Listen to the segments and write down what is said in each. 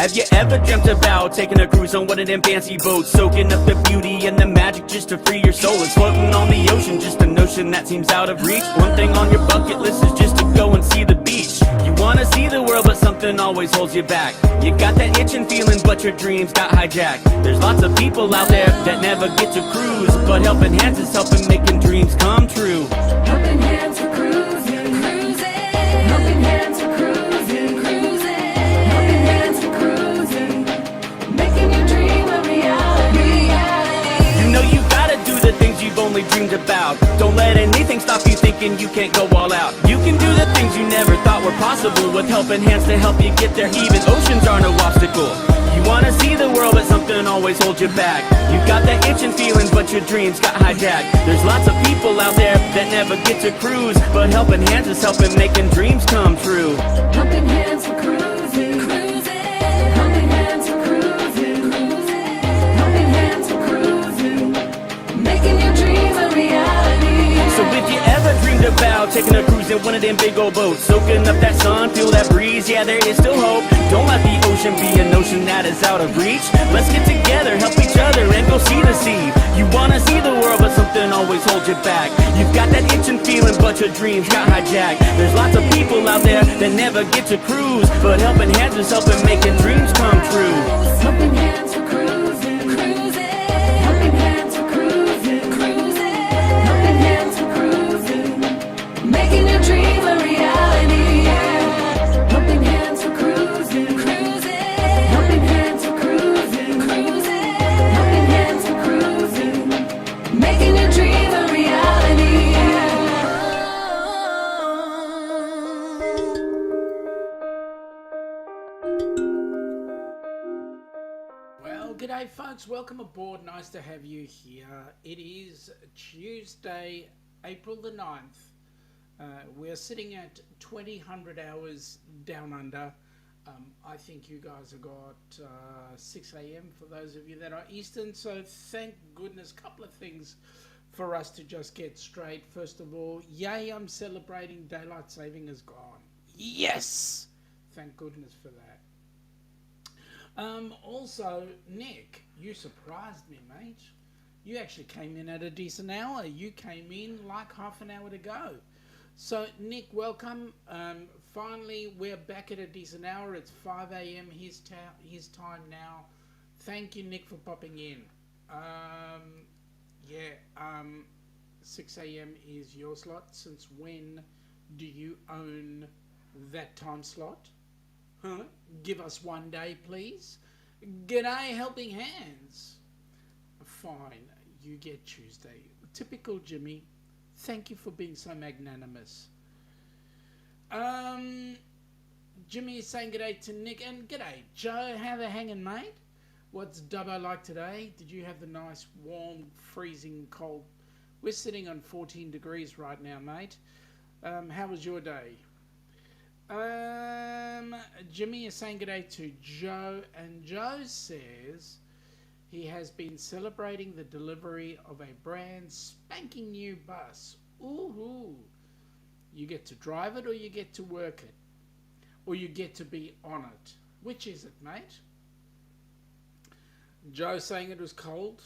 Have you ever dreamt about taking a cruise on one of them fancy boats, soaking up the beauty and the magic just to free your soul? It's floating on the ocean, just a notion that seems out of reach. One thing on your bucket list is just to go and see the beach. You wanna see the world, but something always holds you back. You got that itching feeling, but your dreams got hijacked. There's lots of people out there that never get to cruise, but helping hands is helping making dreams come true. Helping hands for cruising, cruising. Helping hands for cruising, cruising. Helping hands for cruising, making your dream a reality. You know you gotta do the things you've only dreamed about. Don't let anything stop you thinking you can't go all out. You can do the things you never thought were possible, with helping hands to help you get there. Even oceans are no obstacle. You wanna see the world, but something always holds you back. You got that itching feeling, but your dreams got hijacked. There's lots of people out there that never get to cruise, but helping hands is helping making dreams come true. Helping hands for cruising, cruising. Helping hands for cruising, cruising. Helping hands for cruising, making your dream a reality. So if you ever dreamed about taking a cruise in one of them big old boats, soaking up that sun, feel that breeze, yeah, there is still hope. Don't let the ocean be a notion that is out of reach. Let's get together, help each other, and go see the sea. You wanna see the world, but something always holds you back. You've got that itching feeling, but your dreams got hijacked. There's lots of people out there that never get to cruise, but helping hands is helping making dreams come true. Helping hands for cruising, cruising. Helping hands for cruising, cruising. Helping hands for cruising, making your dream a reality. Helping hands for cruising, cruising. Helping hands for cruising, cruising. Helping hands for cruising, making your dream a reality. Well, g'day folks, welcome aboard, nice to have you here. It is Tuesday, April the 9th. We're sitting at 2000 hours down under. I think you guys have got 6 a.m. for those of you that are Eastern, so thank goodness. Couple of things for us to just get straight. First of all, yay, I'm celebrating daylight saving is gone. Yes! Thank goodness for that. Also, Nick, you surprised me, mate. You actually came in at a decent hour. You came in like half an hour to go. So, Nick, welcome. Finally, we're back at a decent hour. It's 5 a.m. his time now. Thank you, Nick, for popping in. 6 a.m. is your slot. Since when do you own that time slot? Huh? Give us one day, please. G'day, helping hands. Fine, you get Tuesday. Typical Jimmy. Thank you for being so magnanimous. Jimmy is saying g'day to Nick, and g'day Joe. How the hanging, mate? What's Dubbo like today? Did you have the nice, warm, freezing cold? We're sitting on 14 degrees right now, mate. How was your day? Jimmy is saying g'day to Joe, and Joe says he has been celebrating the delivery of a brand spanking new bus. Ooh, you get to drive it, or you get to work it, or you get to be on it. Which is it, mate? Joe saying it was cold.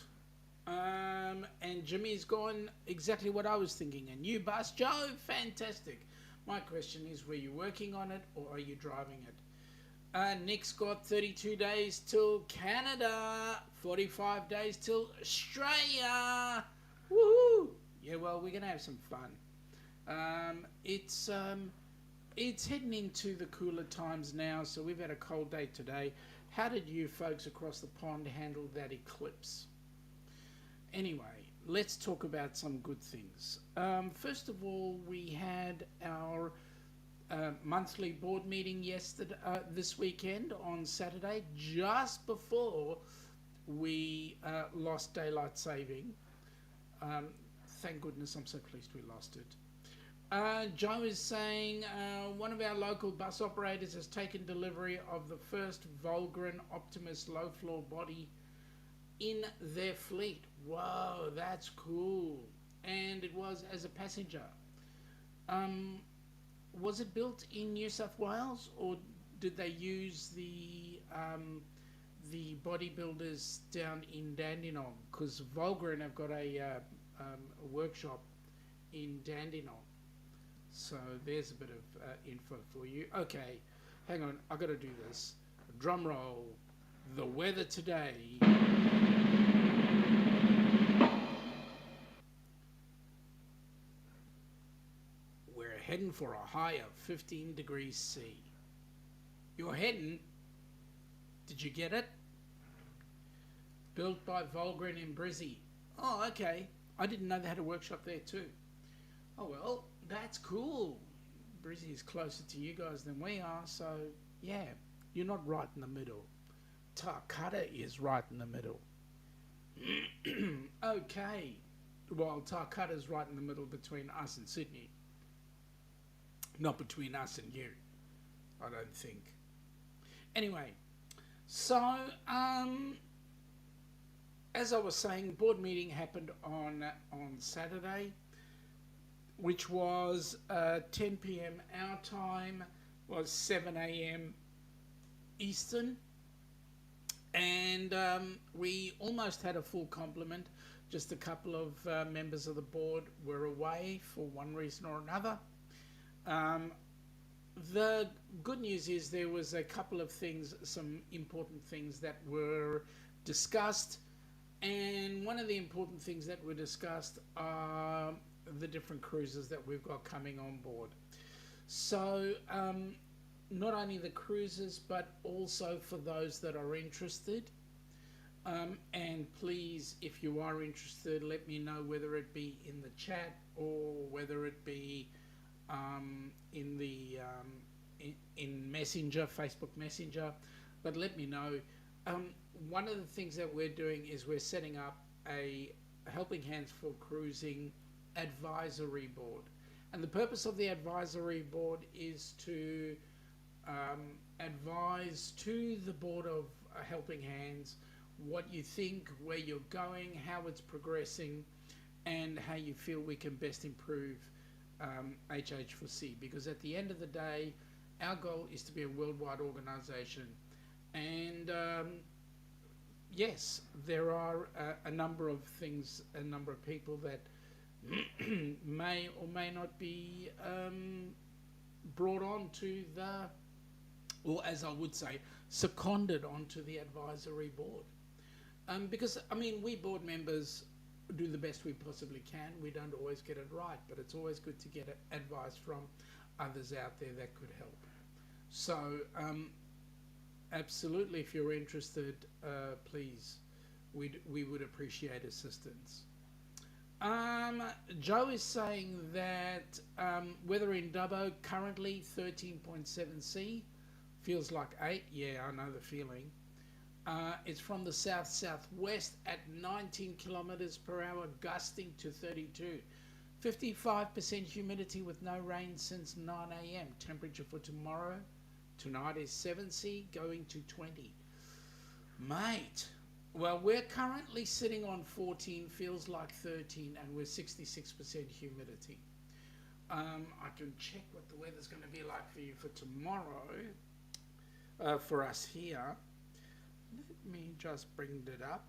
And Jimmy's gone exactly what I was thinking. A new bus, Joe, fantastic. My question is, were you working on it or are you driving it? Nick's got 32 days till Canada, 45 days till Australia. Woohoo! Yeah, well, we're gonna have some fun. It's heading into the cooler times now, so we've had a cold day today. How did you folks across the pond handle that eclipse? Anyway, let's talk about some good things. First of all, we had our monthly board meeting this weekend on Saturday, just before we lost daylight saving. Thank goodness, I'm so pleased we lost it. Joe is saying one of our local bus operators has taken delivery of the first Volgren Optimus low floor body in their fleet. Whoa, that's cool. And it was as a passenger. Was it built in New South Wales, or did they use the bodybuilders down in Dandenong? Because Volgren have got a workshop in Dandenong. So there's a bit of info for you. Okay, hang on, I got to do this. Drum roll. The weather today. We're heading for a high of 15 degrees C. You're heading. Did you get it? Built by Volgren in Brizzy. Oh, okay. I didn't know they had a workshop there too. Oh well, that's cool. Brizzy is closer to you guys than we are, so yeah, you're not right in the middle. Tarcutta is right in the middle. Okay. Well, Tarcutta's right in the middle between us and Sydney. Not between us and you, I don't think. Anyway, so as I was saying, board meeting happened on Saturday, which was 10 p.m. our time, was 7 a.m. Eastern, and we almost had a full complement. Just a couple of members of the board were away for one reason or another. The good news is there was a couple of things, some important things that were discussed, and one of the important things that were discussed are the different cruises that we've got coming on board. So not only the cruises, but also for those that are interested. And please, if you are interested, let me know, whether it be in the chat or whether it be in the in Messenger, Facebook Messenger. But let me know. One of the things that we're doing is we're setting up a Helping Hands for Cruising advisory board, and the purpose of the advisory board is to advise to the board of Helping Hands what you think, where you're going, how it's progressing, and how you feel we can best improve HH4C. Because at the end of the day, our goal is to be a worldwide organization, and yes, there are a number of things, a number of people that may or may not be brought on to the, or as I would say, seconded onto the advisory board. Because, I mean, we board members do the best we possibly can. We don't always get it right, but it's always good to get advice from others out there that could help. So, absolutely, if you're interested, please, we would appreciate assistance. Joe is saying that weather in Dubbo currently 13.7 C, feels like 8. Yeah, I know the feeling. It's from the south-southwest at 19 kilometers per hour, gusting to 32. 55% humidity with no rain since 9 a.m. Temperature for tonight is 7 C, going to 20. Mate, well, we're currently sitting on 14, feels like 13, and we're 66% humidity. I can check what the weather's going to be like for you for tomorrow, for us here. Let me just bring it up.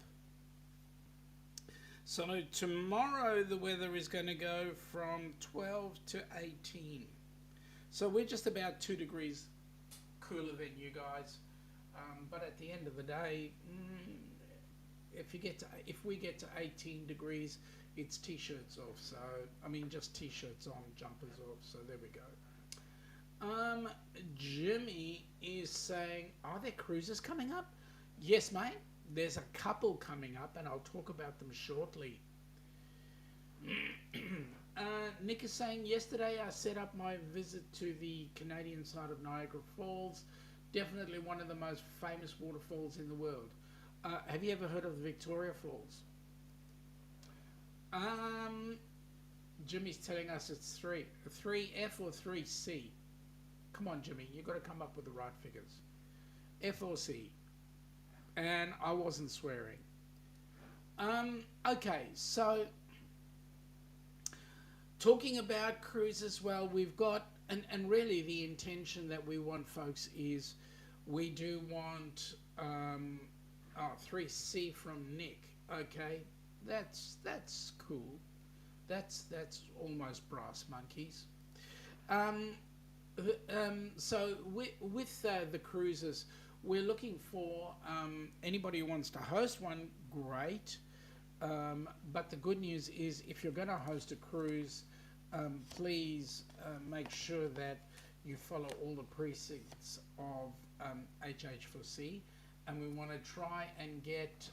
So tomorrow the weather is going to go from 12 to 18. So we're just about 2 degrees cooler than you guys. But at the end of the day, if we get to 18 degrees, it's t-shirts off. So I mean, just t-shirts on, jumpers off. So there we go. Jimmy is saying, are there cruises coming up? Yes, mate. There's a couple coming up, and I'll talk about them shortly. Nick is saying, yesterday I set up my visit to the Canadian side of Niagara Falls. Definitely one of the most famous waterfalls in the world. Have you ever heard of the Victoria Falls? Jimmy's telling us it's 3F or 3C. Come on, Jimmy, you've got to come up with the right figures. F or C. And I wasn't swearing. Okay, so talking about cruises, well, we've got, and really the intention that we want, folks, is we do want 3C from Nick. Okay, that's cool. That's almost brass monkeys. So with the cruises, we're looking for anybody who wants to host one. Great. But the good news is, if you're going to host a cruise, please make sure that you follow all the precincts of HH4C, and we want to try and get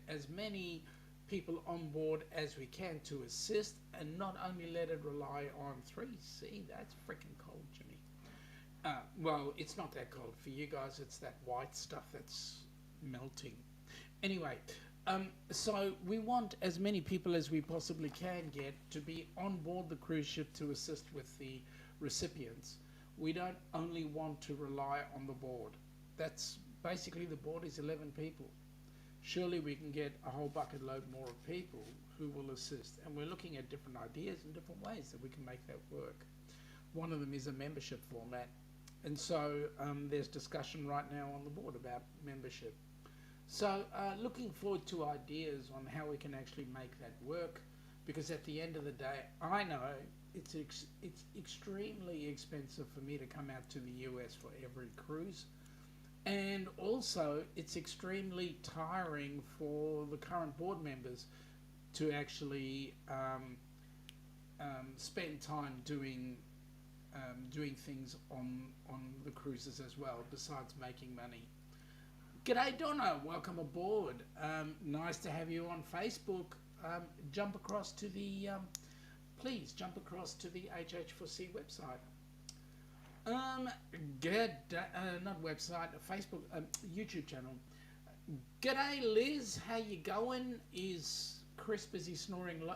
as many people on board as we can to assist, and not only let it rely on 3C. That's freaking cold, Jimmy. Well, it's not that cold for you guys. It's that white stuff that's melting. Anyway, so we want as many people as we possibly can get to be on board the cruise ship to assist with the recipients. We don't only want to rely on the board. That's basically, the board is 11 people. Surely we can get a whole bucket load more of people who will assist. And we're looking at different ideas and different ways that we can make that work. One of them is a membership format. And so there's discussion right now on the board about membership. So looking forward to ideas on how we can actually make that work, because at the end of the day, I know it's extremely expensive for me to come out to the US for every cruise, and also it's extremely tiring for the current board members to actually spend time doing things on the cruises as well, besides making money. G'day Donna, welcome aboard. Nice to have you on Facebook. Jump across to the, please jump across to the HH4C website. Not website, Facebook, YouTube channel. G'day Liz, how you going? Is Chris busy sawing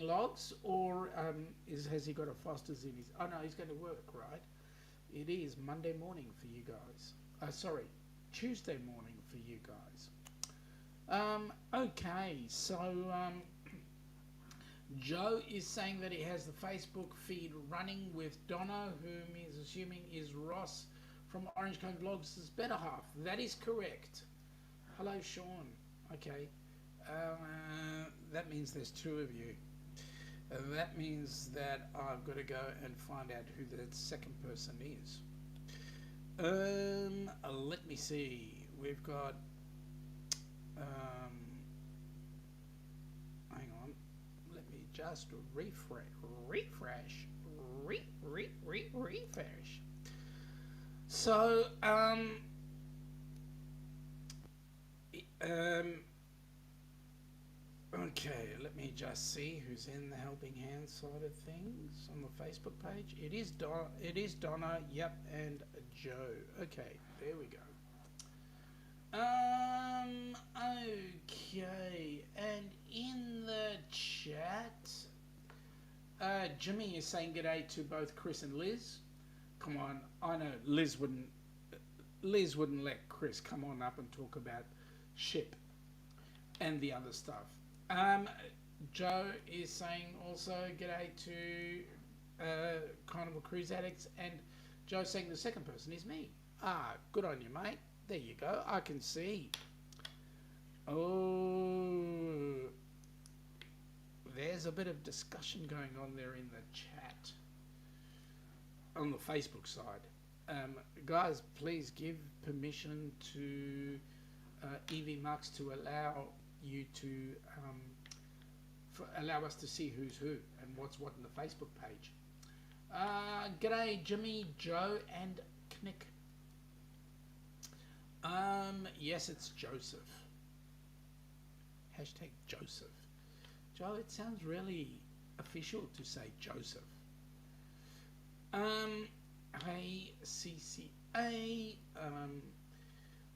logs, or has he got a Foster's in his? Oh no, he's going to work, right? It is Monday morning for you guys. Sorry, Tuesday morning for you guys. Okay, so Joe is saying that he has the Facebook feed running with Donna, whom he's assuming is Ross from Orange Cone Vlogs' better half. That is correct. Hello, Shaun. Okay. That means there's two of you. That means that I've got to go and find out who the second person is. Let me see. We've got. Hang on. Let me just refresh. So, okay, let me just see who's in the helping hand side of things on the Facebook page. It is Donna, yep, and Joe. Okay, there we go. Okay, and in the chat, Jimmy is saying g'day to both Chris and Liz. Come on, I know Liz wouldn't let Chris come on up and talk about ship and the other stuff. Joe is saying also g'day to Carnival Cruise Addicts, and Joe's saying the second person is me. Ah, good on you, mate. There you go. I can see. Oh, there's a bit of discussion going on there in the chat on the Facebook side. Guys, please give permission to EVMux to allow you to allow us to see who's who and what's what in the Facebook page. G'day Jimmy, Joe and Knick. Yes, it's Joseph. Hashtag Joseph. Joe, it sounds really official to say Joseph. Hey CCA.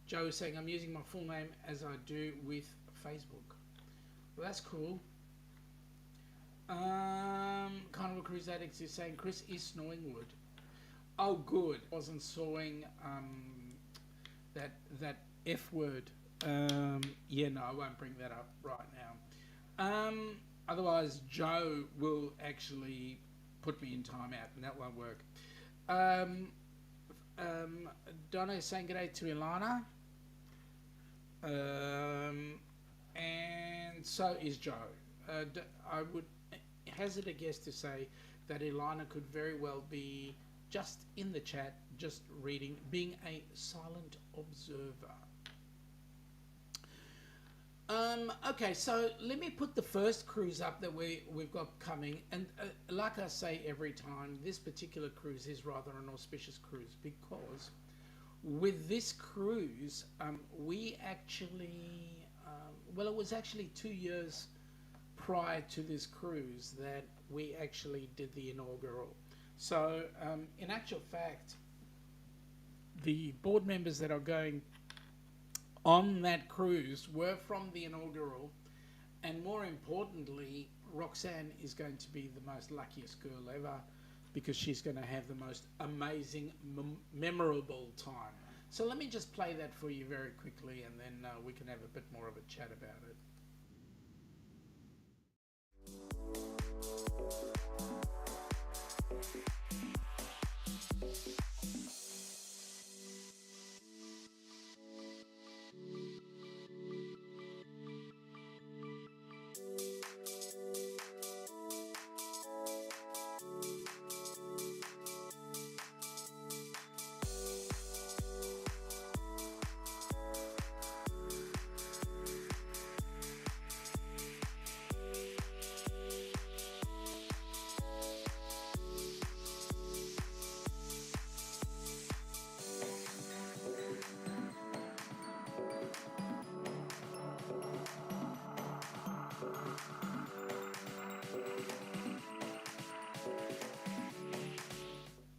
Joe is saying I'm using my full name as I do with Facebook. Well, that's cool. Carnival Cruise Addicts is saying Chris is snoring wood. Oh, good. Wasn't sawing that F word. Yeah, no, I won't bring that up right now. Otherwise, Joe will actually put me in timeout, and that won't work. Um, Donna is saying good day to Ilana. And so is Joe. I would hazard a guess to say that Ilana could very well be just in the chat, just reading, being a silent observer. Okay, so let me put the first cruise up that we've got coming, and like I say every time, this particular cruise is rather an auspicious cruise because with this cruise, we actually, well, it was actually 2 years prior to this cruise that we actually did the inaugural. So, in actual fact, the board members that are going on that cruise were from the inaugural, and more importantly, Roxanne is going to be the most luckiest girl ever because she's going to have the most amazing, memorable time. So let me just play that for you very quickly, and then we can have a bit more of a chat about it.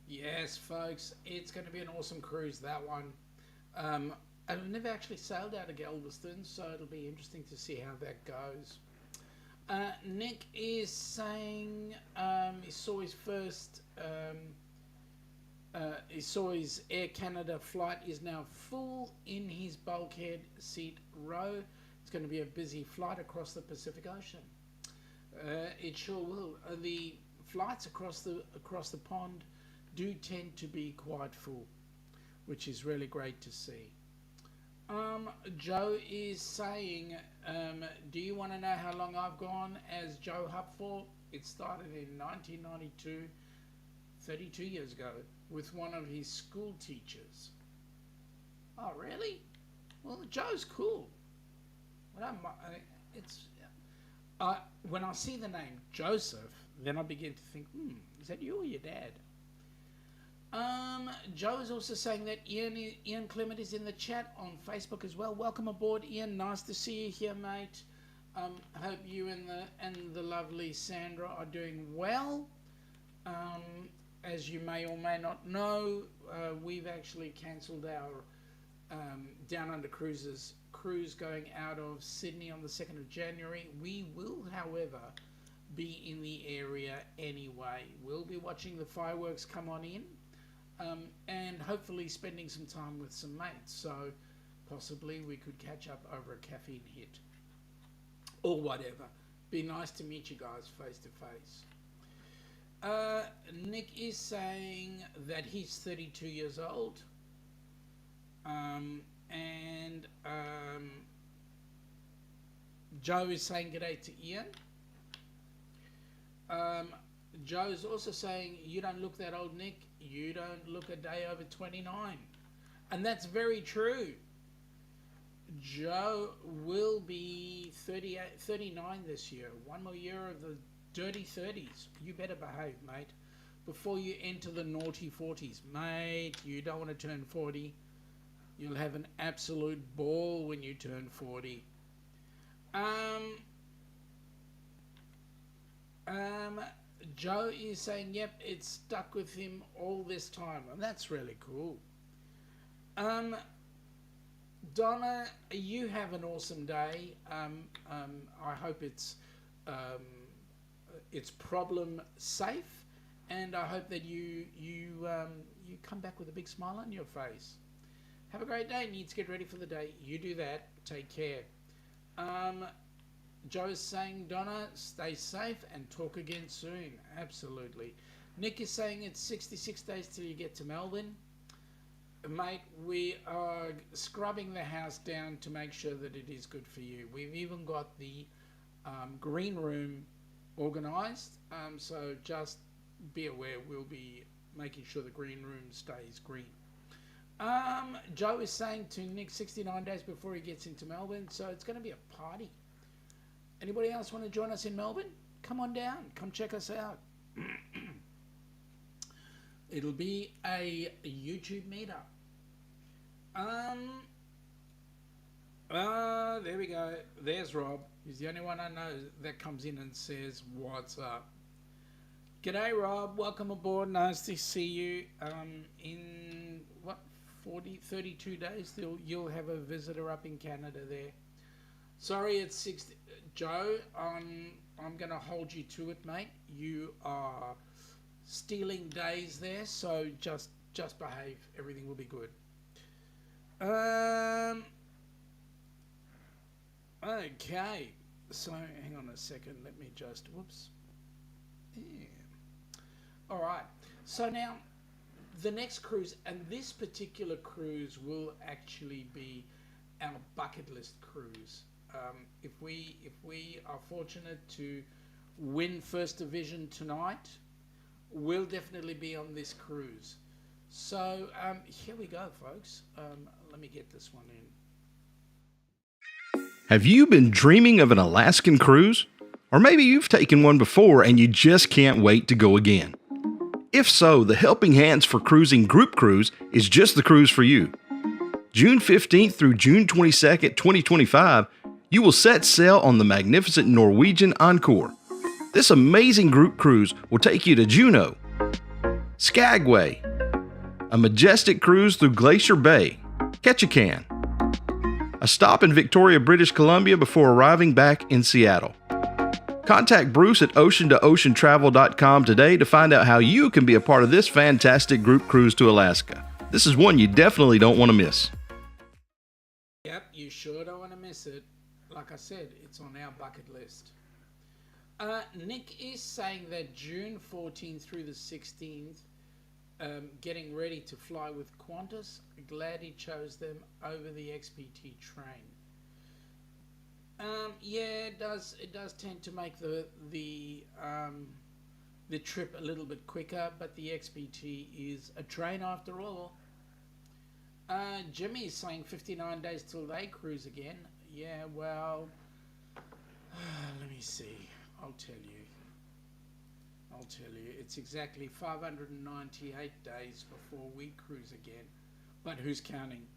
Yes, folks, it's going to be an awesome cruise, that one. I've never actually sailed out of Galveston, so it'll be interesting to see how that goes. Nick is saying he saw his first, he saw his Air Canada flight is now full in his bulkhead seat row. It's going to be a busy flight across the Pacific Ocean. It sure will. The flights across the pond do tend to be quite full, which is really great to see. Joe is saying, do you want to know how long I've gone as Joe Hupp for? It started in 1992, 32 years ago, with one of his school teachers. Oh, really? Well, Joe's cool. When I see the name Joseph, then I begin to think, is that you or your dad? Joe is also saying that Ian Clement is in the chat on Facebook as well. Welcome aboard, Ian. Nice to see you here, mate. Hope you and the lovely Sandra are doing well. As you may or may not know, we've actually cancelled our Down Under cruise going out of Sydney on the 2nd of January. We will, however, be in the area anyway. We'll be watching the fireworks come on in. And hopefully spending some time with some mates, so possibly we could catch up over a caffeine hit or whatever. Be nice to meet you guys face to face. Nick is saying that he's 32 years old, and Joe is saying g'day to Ian. Joe's also saying, you don't look that old, Nick. You don't look a day over 29. And that's very true. Joe will be 39 this year. One more year of the dirty 30s. You better behave, mate, before you enter the naughty 40s. Mate, you don't want to turn 40. You'll have an absolute ball when you turn 40. Joe is saying, yep, it's stuck with him all this time. And that's really cool. Donna, you have an awesome day. I hope it's problem safe, and I hope that you come back with a big smile on your face. Have a great day. Need to get ready for the day. You do that. Take care. Joe is saying, Donna, stay safe and talk again soon. Absolutely. Nick is saying it's 66 days till you get to Melbourne. Mate, we are scrubbing the house down to make sure that it is good for you. We've even got the green room organised, so just be aware we'll be making sure the green room stays green. Joe is saying to Nick 69 days before he gets into Melbourne, so it's going to be a party. Anybody else want to join us in Melbourne? Come on down, come check us out. It'll be a YouTube meetup. There we go. There's Rob. He's the only one I know that comes in and says, what's up? G'day, Rob. Welcome aboard. Nice to see you. In, 32 days, you'll have a visitor up in Canada there. Sorry, it's 60. Joe, I'm going to hold you to it, mate. You are stealing days there, so just behave. Everything will be good. Okay, so hang on a second, let me just, whoops. Yeah. All right, so now the next cruise, and this particular cruise will actually be our bucket list cruise. If we are fortunate to win First Division tonight, we'll definitely be on this cruise. So here we go, folks. Let me get this one in. Have you been dreaming of an Alaskan cruise? Or maybe you've taken one before and you just can't wait to go again. If so, the Helping Hands for Cruising Group Cruise is just the cruise for you. June 15th through June 22nd, 2025, you will set sail on the magnificent Norwegian Encore. This amazing group cruise will take you to Juneau, Skagway, a majestic cruise through Glacier Bay, Ketchikan, a stop in Victoria, British Columbia before arriving back in Seattle. Contact Bruce at ocean2oceantravel.com today to find out how you can be a part of this fantastic group cruise to Alaska. This is one you definitely don't want to miss. Yep, you sure don't want to miss it. Like I said, it's on our bucket list. Nick is saying that June 14th through the 16th, getting ready to fly with Qantas. Glad he chose them over the XPT train. Yeah, it does tend to make the trip a little bit quicker, but the XPT is a train after all. Jimmy is saying 59 days till they cruise again. Yeah, well, let me see. I'll tell you. It's exactly 598 days before we cruise again. But who's counting?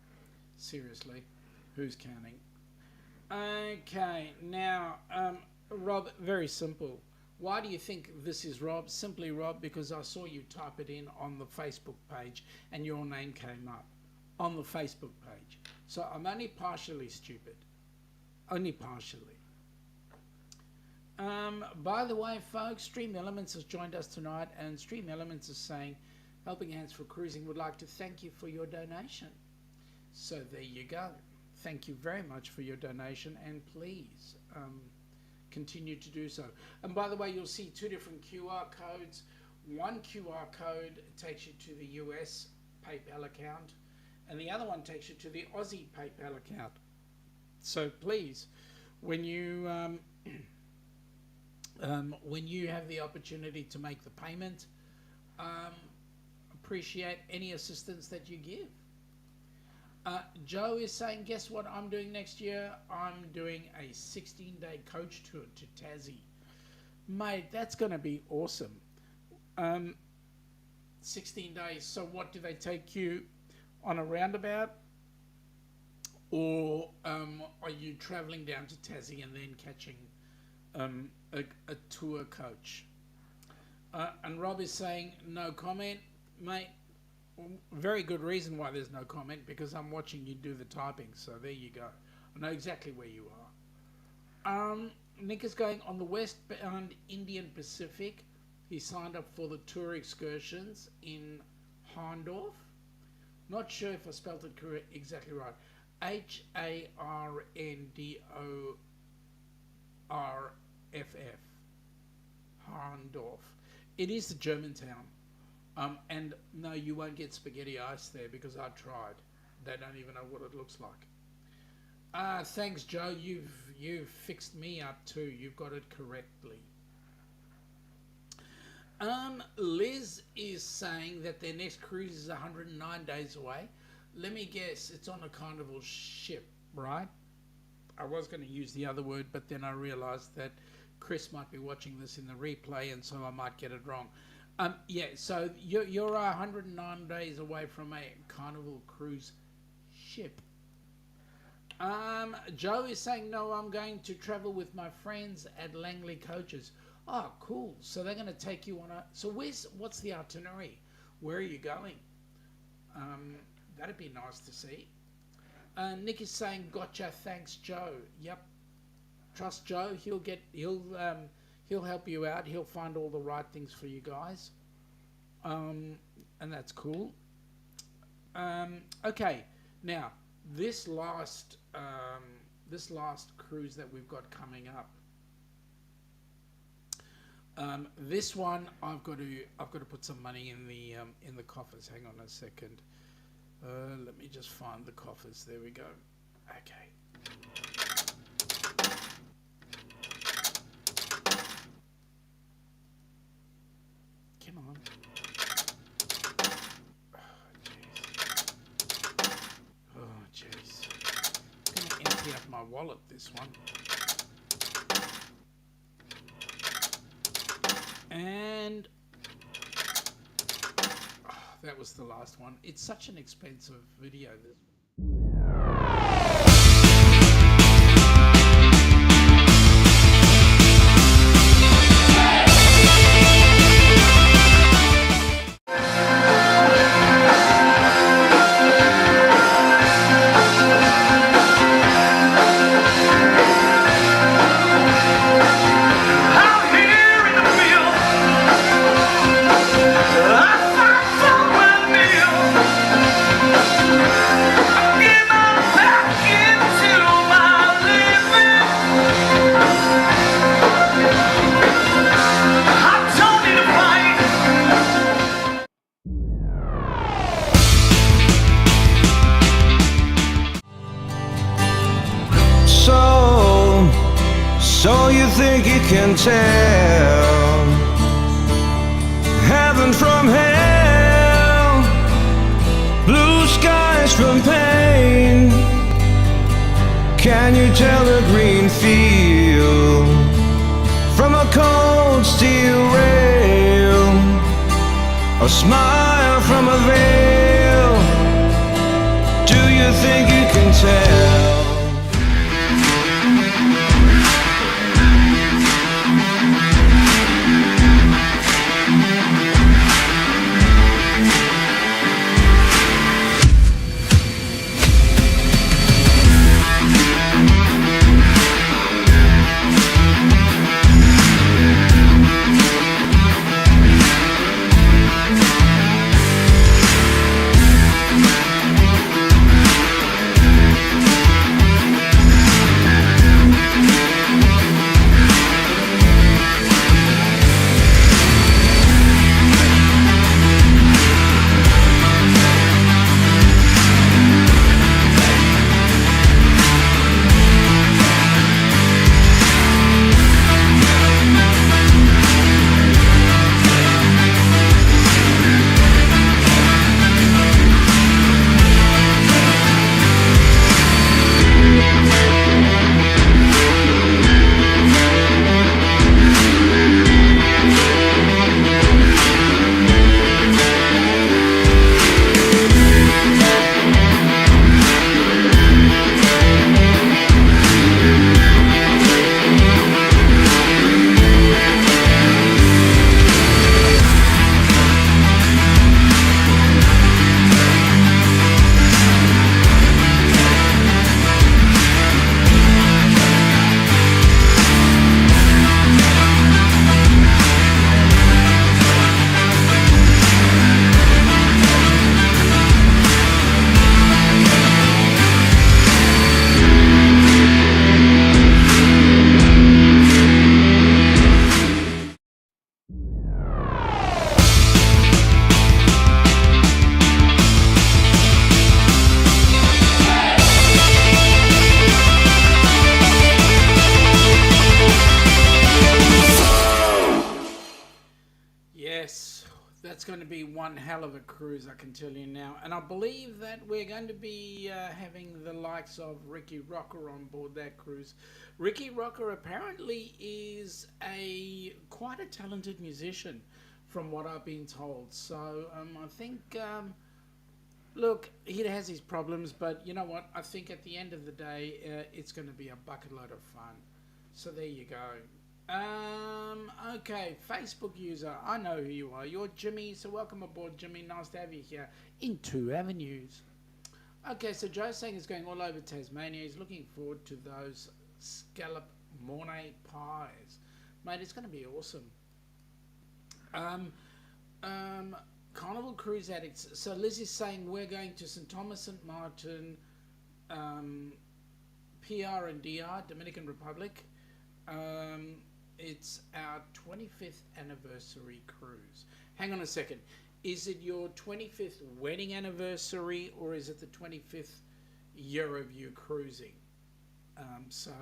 Seriously, who's counting? Okay, now, Rob, very simple. Why do you think this is Rob? Simply, Rob, because I saw you type it in on the Facebook page and your name came up on the Facebook page. So I'm only partially stupid. Only partially. By the way, folks, Stream Elements has joined us tonight, and Stream Elements is saying, Helping Hands for Cruising would like to thank you for your donation. So there you go. Thank you very much for your donation, and please continue to do so. And by the way, you'll see two different QR codes. One QR code takes you to the US PayPal account, and the other one takes you to the Aussie PayPal account. So please, when you have the opportunity to make the payment, appreciate any assistance that you give. Joe is saying, guess what I'm doing next year? I'm doing a 16-day coach tour to Tassie. Mate, that's going to be awesome. 16 days. So what, do they take you on a roundabout? Or are you traveling down to Tassie and then catching a tour coach? And Rob is saying, no comment. Mate, very good reason why there's no comment, because I'm watching you do the typing. So there you go. I know exactly where you are. Nick is going on the westbound Indian Pacific. He signed up for the tour excursions in Harndorf. Not sure if I spelled it exactly right. Harndorf. HRFF, Harndorf. It is the Germantown. And no, you won't get spaghetti ice there because I tried. They don't even know what it looks like. Thanks, Joe. You've fixed me up too. You've got it correctly. Liz is saying that their next cruise is 109 days away. Let me guess, it's on a Carnival ship, right? I was going to use the other word, but then I realized that Chris might be watching this in the replay, and so I might get it wrong. Yeah, so you're 109 days away from a Carnival cruise ship. Joe is saying, no, I'm going to travel with my friends at Langley Coaches. Oh, cool. So they're going to take you on a... So what's the itinerary? Where are you going? That'd be nice to see. Nick is saying, gotcha, thanks, Joe. Yep. Trust Joe. He'll help you out. He'll find all the right things for you guys. And that's cool. Okay. Now, this last cruise that we've got coming up. This one I've got to put some money in the coffers. Hang on a second. Let me just find the coffers. There we go. Okay. Come on. Oh jeez. I'm gonna empty out my wallet. This one. And that was the last one. It's such an expensive video. So you think you can tell heaven from hell, blue skies from pain? Can you tell a green field from a cold steel rail, a smile from a veil? Do you think you can tell? Yes, that's going to be one hell of a cruise, I can tell you now. And I believe that we're going to be having the likes of Ricky Rocker on board that cruise. Ricky Rocker apparently is quite a talented musician, from what I've been told. So I think, look, he has his problems, but you know what? I think at the end of the day, it's going to be a bucket load of fun. So there you go. Okay, Facebook user, I know who you are. You're Jimmy, so welcome aboard, Jimmy. Nice to have you here in 2 avenues. Okay, so Joe's saying he's going all over Tasmania. He's looking forward to those scallop Mornay pies. Mate, it's going to be awesome. Carnival Cruise Addicts. So Liz is saying we're going to St. Thomas, St. Martin, PR and DR, Dominican Republic. It's our 25th anniversary cruise. Hang on a second. Is it your 25th wedding anniversary, or is it the 25th year of you cruising? So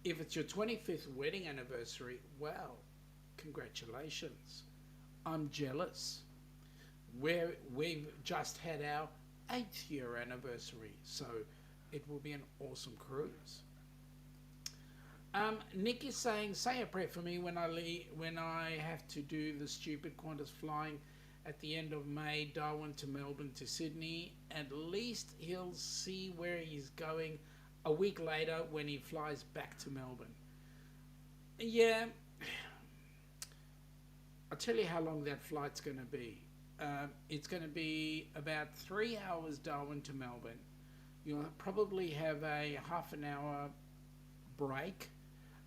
if it's your 25th wedding anniversary, well, congratulations. I'm jealous. We've just had our 8th year anniversary, so it will be an awesome cruise. Nick is saying, say a prayer for me when I have to do the stupid Qantas flying at the end of May, Darwin to Melbourne to Sydney. At least he'll see where he's going a week later when he flies back to Melbourne. Yeah, I'll tell you how long that flight's going to be. It's going to be about 3 hours Darwin to Melbourne. You'll probably have a half an hour break,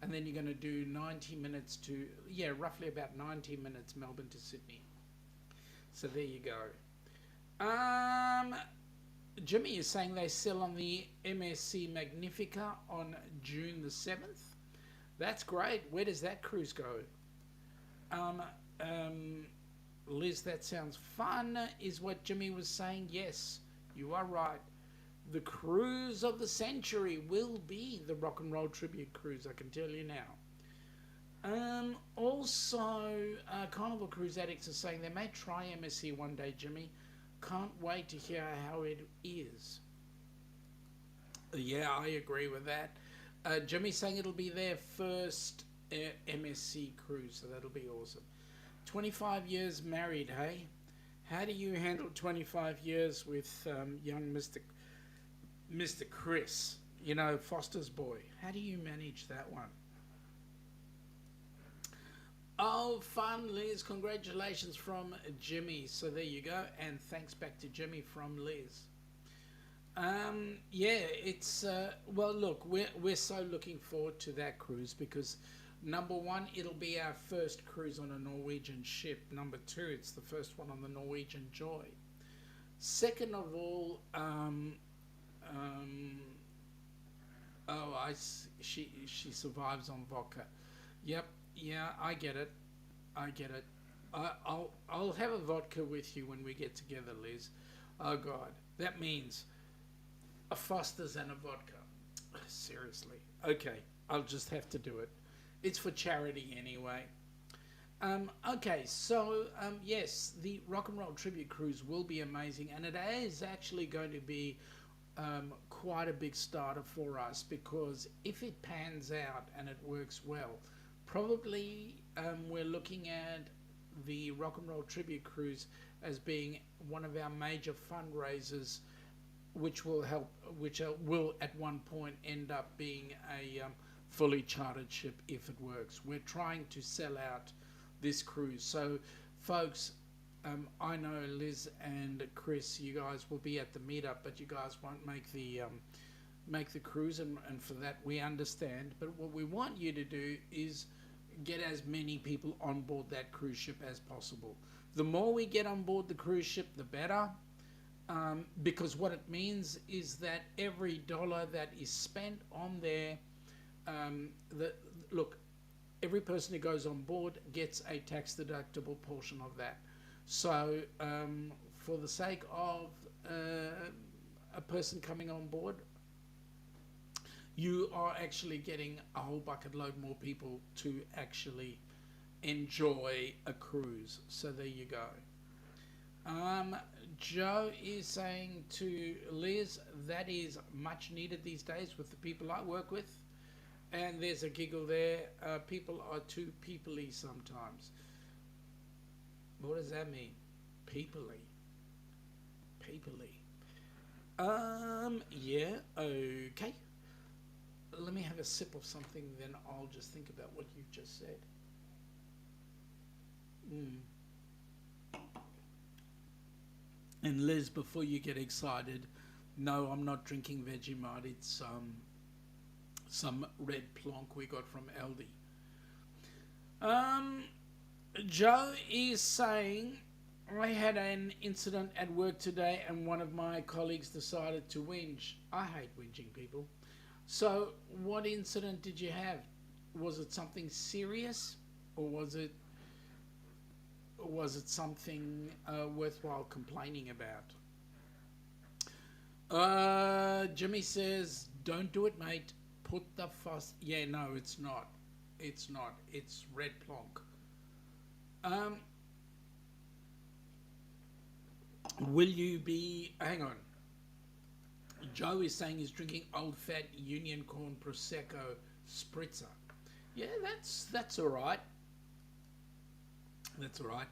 and then you're going to do 90 minutes to, roughly about 90 minutes Melbourne to Sydney. So there you go. Jimmy is saying they sell on the MSC Magnifica on June the 7th. That's great. Where does that cruise go? Liz, that sounds fun, is what Jimmy was saying. Yes, you are right. The cruise of the century will be the Rock and Roll Tribute Cruise, I can tell you now. Also, Carnival Cruise Addicts are saying they may try MSC one day, Jimmy. Can't wait to hear how it is. Yeah, I agree with that. Jimmy's saying it'll be their first MSC cruise, so that'll be awesome. 25 years married, hey? How do you handle 25 years with young Mr. Chris, you know, Foster's boy? How do you manage that one? Oh, fun, Liz. Congratulations from Jimmy. So there you go. And thanks back to Jimmy from Liz. Yeah, it's, well, look, we're so looking forward to that cruise because, number one, it'll be our first cruise on a Norwegian ship. Number two, it's the first one on the Norwegian Joy. Second of all, she survives on vodka. Yep, yeah, I get it. I'll have a vodka with you when we get together, Liz. Oh God, that means a Foster's and a vodka. Seriously. Okay, I'll just have to do it. It's for charity anyway. Okay, so yes, the Rock and Roll Tribute Cruise will be amazing, and it is actually going to be quite a big starter for us, because if it pans out and it works well, probably we're looking at the Rock and Roll Tribute Cruise as being one of our major fundraisers, which will will at one point end up being a fully chartered ship if it works. We're trying to sell out this cruise. So folks, I know Liz and Chris, you guys will be at the meetup, but you guys won't make the cruise, and for that we understand. But what we want you to do is get as many people on board that cruise ship as possible. The more we get on board the cruise ship, the better, because what it means is that every dollar that is spent on there, look, every person who goes on board gets a tax deductible portion of that. So for the sake of a person coming on board, you are actually getting a whole bucket load more people to actually enjoy a cruise. So there you go. Joe is saying to Liz, that is much needed these days with the people I work with. And there's a giggle there. People are too peoply sometimes. What does that mean? Peoply. Peoply. Yeah, okay. Let me have a sip of something, then I'll just think about what you've just said. And Liz, before you get excited, no, I'm not drinking Vegemite. It's some red plonk we got from Aldi. Joe is saying, I had an incident at work today and one of my colleagues decided to whinge. I hate whinging people. So what incident did you have? Was it something serious, or was it something worthwhile complaining about? Jimmy says, don't do it, mate. Put the fuss. Yeah, no, it's not. It's not. It's red plonk. Will you be... Hang on. Joe is saying he's drinking old fat Union Corn Prosecco Spritzer. Yeah, that's all right. That's all right.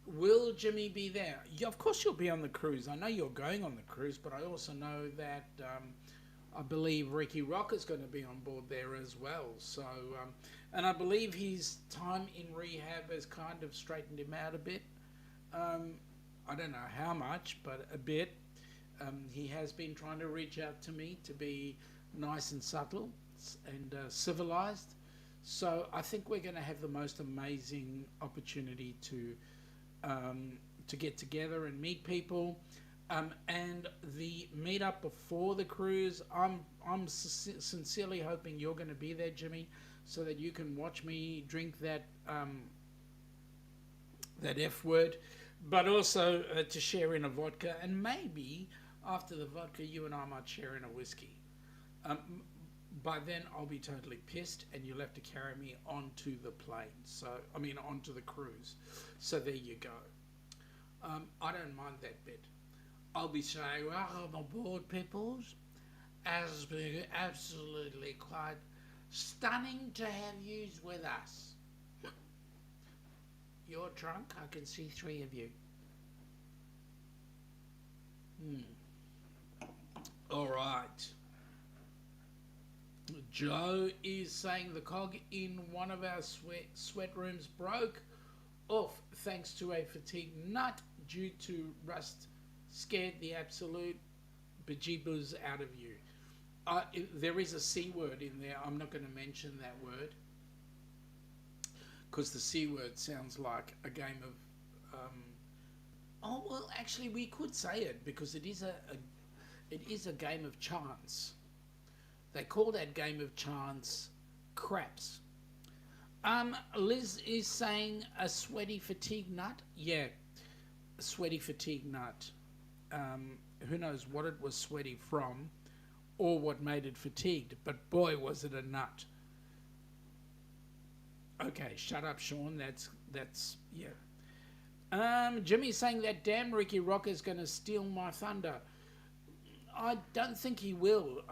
Will Jimmy be there? Yeah, of course you'll be on the cruise. I know you're going on the cruise, but I also know that I believe Ricky Rock is going to be on board there as well. So, and I believe his time in rehab has kind of straightened him out a bit. I don't know how much, but a bit. He has been trying to reach out to me to be nice and subtle and civilized. So I think we're going to have the most amazing opportunity to get together and meet people. And the meetup before the cruise, I'm sincerely hoping you're going to be there, Jimmy, so that you can watch me drink that F word, but also to share in a vodka, and maybe after the vodka, you and I might share in a whiskey. By then, I'll be totally pissed, and you'll have to carry me onto the plane. Onto the cruise. So there you go. I don't mind that bit. I'll be saying, welcome aboard, peoples. As been absolutely quite stunning to have you with us. You're drunk? I can see 3 of you. All right. Joe is saying the cog in one of our sweat rooms broke off thanks to a fatigue nut due to rust. Scared the absolute bejeebers out of you. There is a C word in there. I'm not going to mention that word because the C word sounds like a game of... actually, we could say it because it is a game of chance. They call that game of chance craps. Liz is saying a sweaty fatigue nut. Yeah, a sweaty fatigue nut. Who knows what it was sweaty from or what made it fatigued, but boy, was it a nut. Okay, shut up, Shaun. That's yeah. Jimmy's saying that damn Ricky Rock is going to steal my thunder. I don't think he will.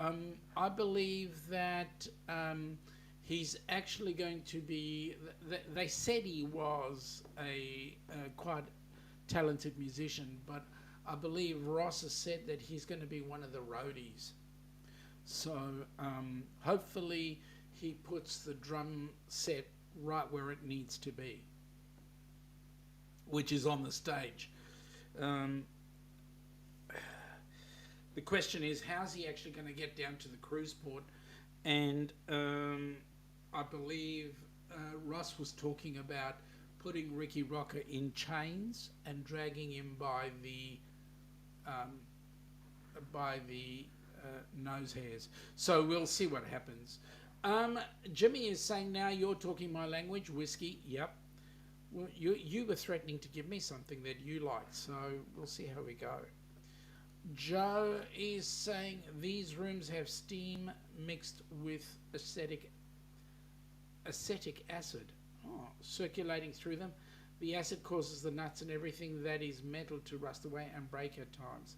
I believe that he's actually going to be... They said he was a quite talented musician, but I believe Ross has said that he's going to be one of the roadies. So hopefully he puts the drum set right where it needs to be, which is on the stage. The question is, how's he actually going to get down to the cruise port? And I believe Ross was talking about putting Ricky Rocker in chains and dragging him by the nose hairs. So we'll see what happens. Jimmy is saying, now you're talking my language, whiskey. Yep. Well, you were threatening to give me something that you liked, so we'll see how we go. Joe is saying these rooms have steam mixed with acetic acid. circulating through them. The acid causes the nuts and everything that is metal to rust away and break at times.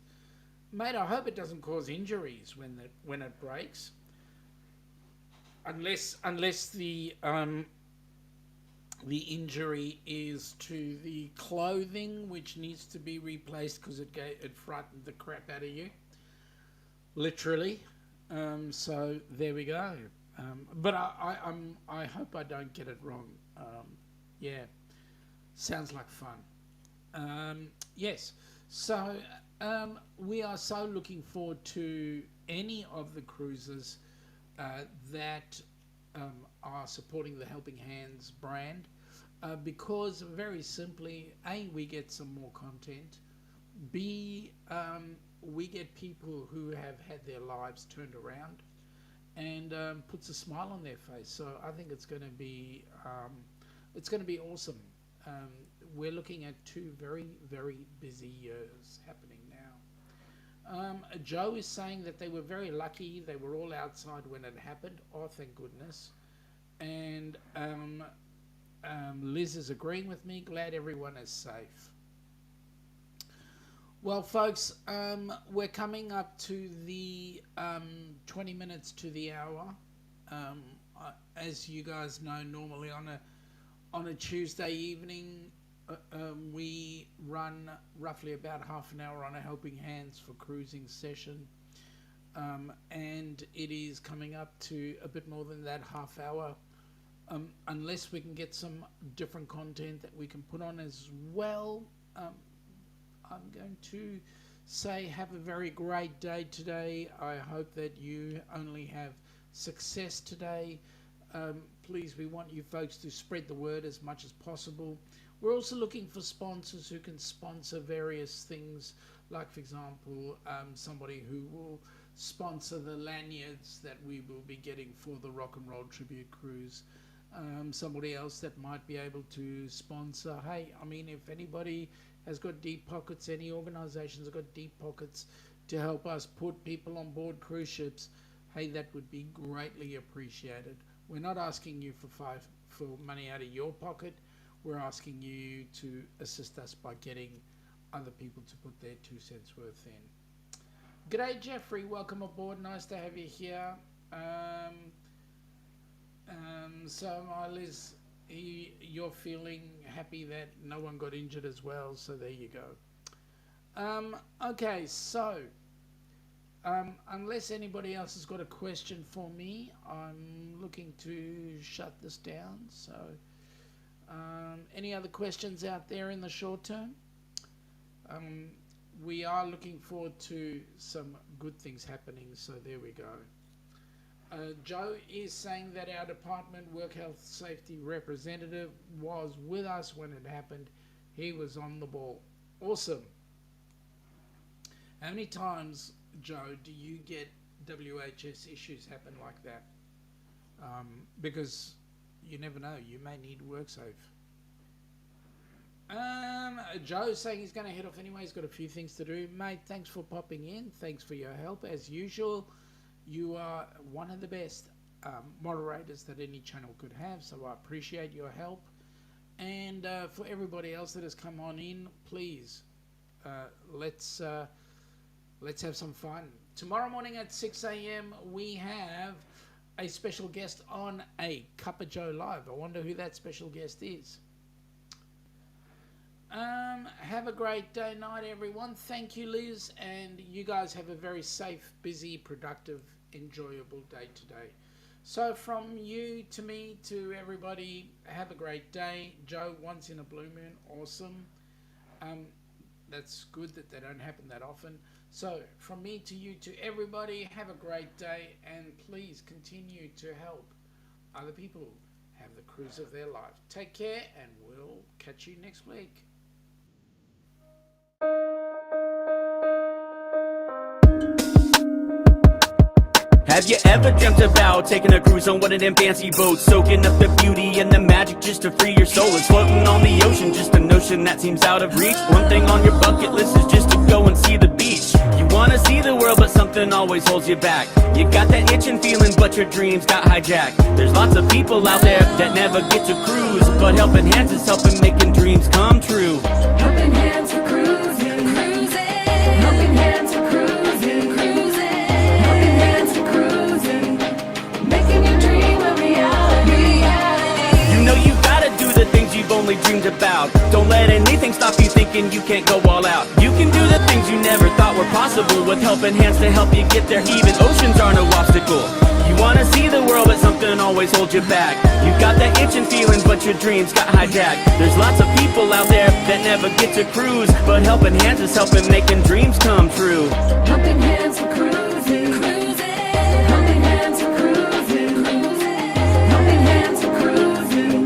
Mate, I hope it doesn't cause injuries when it breaks. Unless the injury is to the clothing, which needs to be replaced because it frightened the crap out of you, literally. So there we go. But I hope I don't get it wrong. Yeah, sounds like fun. Yes. So we are so looking forward to any of the cruises that are supporting the Helping Hands brand, because very simply, A, we get some more content, B, we get people who have had their lives turned around, and puts a smile on their face. So I think it's going to be awesome. We're looking at 2 very, very busy years happening now. Joe is saying that they were very lucky. They were all outside when it happened. Oh, thank goodness. And Liz is agreeing with me. Glad everyone is safe. Well, folks, we're coming up to the 20 minutes to the hour. As you guys know, normally on a Tuesday evening, we run roughly about half an hour on a Helping Hands for Cruising session, and it is coming up to a bit more than that half hour, unless we can get some different content that we can put on as well. I'm going to say have a very great day today. I hope that you only have success today. Please, we want you folks to spread the word as much as possible. We're also looking for sponsors who can sponsor various things, like, for example, somebody who will sponsor the lanyards that we will be getting for the Rock and Roll Tribute Cruise. Somebody else that might be able to sponsor, hey, I mean, if anybody has got deep pockets, any organizations have got deep pockets to help us put people on board cruise ships, hey, that would be greatly appreciated. We're not asking you for money out of your pocket. We're asking you to assist us by getting other people to put their 2 cents worth in. G'day, Jeffrey. Welcome aboard. Nice to have you here. So, Liz, you're feeling happy that no one got injured as well. So there you go. Okay, so unless anybody else has got a question for me, I'm looking to shut this down. So any other questions out there in the short term? We are looking forward to some good things happening, so there we go. Joe is saying that our department work health safety representative was with us when it happened. He was on the ball. Awesome. How many times, Joe, do you get WHS issues happen like that? Because you never know, you may need WorkSafe. Joe's saying he's going to head off anyway. He's got a few things to do. Mate, thanks for popping in. Thanks for your help. As usual, you are one of the best moderators that any channel could have, so I appreciate your help. And for everybody else that has come on in, please, let's have some fun. Tomorrow morning at 6 a.m. we have a special guest on a Cup of Joe Live. I wonder who that special guest is. Have a great day, night, everyone. Thank you, Liz, and you guys have a very safe, busy, productive, enjoyable day today. So from you to me to everybody, have a great day. Joe, once in a blue moon, awesome. That's good that they don't happen that often. So from me to you to everybody, have a great day, and please continue to help other people have the cruise of their life. Take care, and we'll catch you next week. Have you ever dreamt about taking a cruise on one of them fancy boats, soaking up the beauty and the magic just to free your soul? It's floating on the ocean, just a notion that seems out of reach. One thing on your bucket list is just to go and see the beach. You wanna see the world, but something always holds you back. You got that itching feeling, but your dreams got hijacked. There's lots of people out there that never get to cruise, but helping hands is helping making dreams come true. Helping hands for cruising, cruising. Helping hands for cruising, cruising. Helping hands for cruising, making your dream a reality. You know you gotta do the things you've only dreamed about. Don't let anything stop you thinking you can't go all out. You can do the things you never thought were possible, with helping hands to help you get there. Even oceans are no obstacle. You wanna see the world, but something always holds you back. You got that itching feeling, but your dreams got hijacked. There's lots of people out there that never get to cruise, but helping hands is helping making dreams come true. Helping hands for cruising, cruising. Helping hands for cruising, cruising. Helping hands for cruising,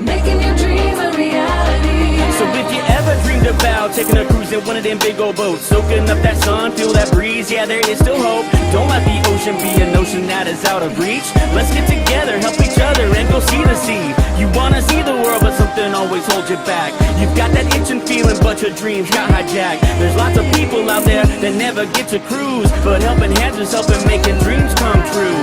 making your dream a reality. So if you ever dreamed about taking a cruise in one of them big old boats, soaking up that sun, feel that breeze, yeah, there is still hope. Don't let the ocean be a notion that is out of reach. Let's get together, help each other, and go see the sea. You wanna see the world, but something always holds you back. You've got that itching feeling, but your dreams got hijacked. There's lots of people out there that never get to cruise, but helping hands is helping making dreams come true.